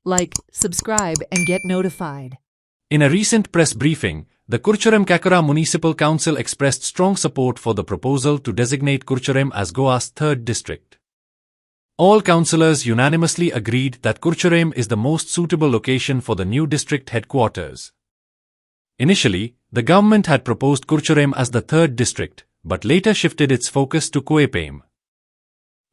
like, subscribe, and get notified. In a recent press briefing, the Kurcherem-Kakkara Municipal Council expressed strong support for the proposal to designate Kurcherem as Goa's third district. All councillors unanimously agreed that Kurcherem is the most suitable location for the new district headquarters. Initially, the government had proposed Kurcherem as the third district, but later shifted its focus to Kuepem.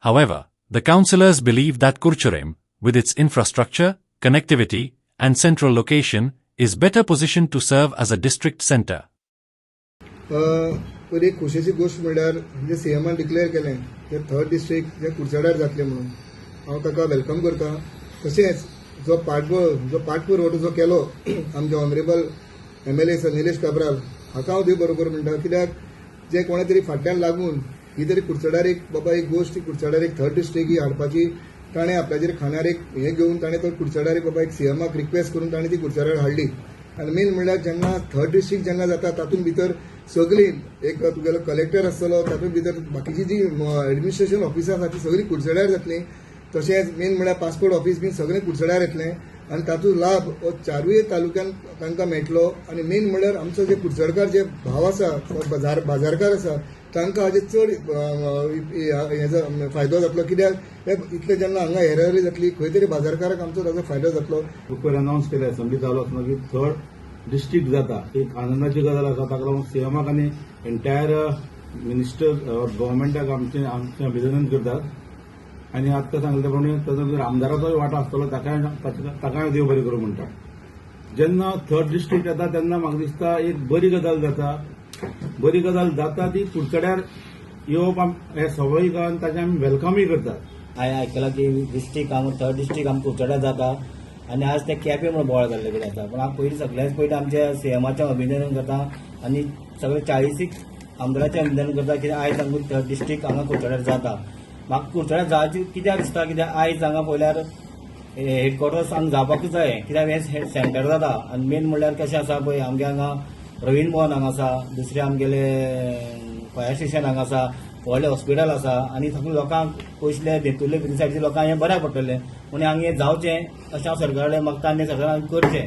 However, the councillors believe that Kurcherem, with its infrastructure, connectivity, and central location, is better positioned to serve as a district centre. पयली एक खुशेची गोष्ट म्हणल्यार जे सीएमान declare केलें ते third district जे कुडचड्यार जातले म्हणून हांव ताका वेलकम करता. तशेंच जो पाठपुरावो जो केलो आमचे honourable MLA sir Nilesh Cabral हाका हांव देव बरोबर म्हणटा. कित्याक जे कोणे तरी फाटल्यान लागून ही तरी कुडचड्यार एक बाबा एक गोष्ट कुडचड्यार एक थर्ड डिस्ट्रिक्ट ही हाडपाची ताणें आपल्याचेर खांद्यार एक हे घेवन ताणें तो कुडचड्यार एक बाबा एक सीएमाक रिक्वेस्ट करून ताणें ती कुडचड्यार हाडली. आनी मेन म्हणल्यार जेन्ना थर्ड डिस्ट्रिक्ट जेन्ना जाता तातूंत भितर सगळी एक तुगेलो कलेक्टर आसतलो तातूंत भितर बाकीची जी एडमिनिस्ट्रेशन ऑफिसां आसा ती सगळी कुडचड्यार जातली. तशेंच मेन म्हणल्यार पासपोर्ट ऑफिस बी सगळें कुडचड्यार येतलें आनी तातूंत लाभ हो चारूय तालुक्यान तांकां मेळटलो. आनी मेन म्हणल्यार आमचो जे कुडचडकार जे भाव आसा बाजारकार आसा तांकां हाजे चड हेजो फायदो जातलो. कित्याक इतले जेन्ना हांगा येरादारी जातली खंय तरी बाजारकाराक आमचो ताजो फायदो जातलो. ग्रुपार अनाउन्स केले असेंब्ली चालू आसतना की थर्ड डिस्ट्रिक्ट जाता एक आनंदाची गजाल आसा. ताका लागून सीएमाक आनी एंटायर मिनिस्टर गव्हर्मेंटाक आमचे अभिनंदन करतात. आनी आतां सांगले प्रमाणे तातूंत आमदाराचोय वांटो आसतलो ताकाय देव बरें करूं म्हणटा. जेन्ना थर्ड डिस्ट्रिक्ट येता तेन्ना म्हाका दिसता एक बरी गजाल जाता. बरी गजाल जाता ती कुडचड्यार येवप हे स्वाभाविक ताचे आमी वेलकमूय करतात. हांवें आयकलां की डिस्ट्रिक्ट थर्ड डिस्ट्रिक्ट आमकां कुडचड्यार जाता आनी आज ते केपें म्हणून बोवाळ जाल्ले कितें जाता. पूण हांव पयलीं सगळ्याच पयलीं आमच्या सीएमाचें अभिनंदन करता आनी सगळे 40 आमदाराचें अभिनंदन करता. कित्याक आयज आमकां थर्ड डिस्ट्रिक्ट हांगा कुडचड्यार जाता. म्हाका कुडचड्यार जावची कित्याक दिसता कित्याक आयज हांगा पळयल्यार हेडक्वॉर्टर्स हांगा जावपाकूच जाय. कित्याक हें सेंटर जाता आनी मेन म्हणल्यार कशें आसा पळय आमगे हांगा प्रवीण भवन हांगा आसा. दुसरें आमगेले फायर स्टेशन हांगा आसा. व्हडलें हॉस्पिटल आसा आनी सगळ्या लोकांक पयसले बेतुल्ले सायडीच्या लोकांक हें बऱ्याक पडटलें. पूण हांगा हें जावचें अशें हांव सरकारा कडेन मागता आनी सरकारान करचें.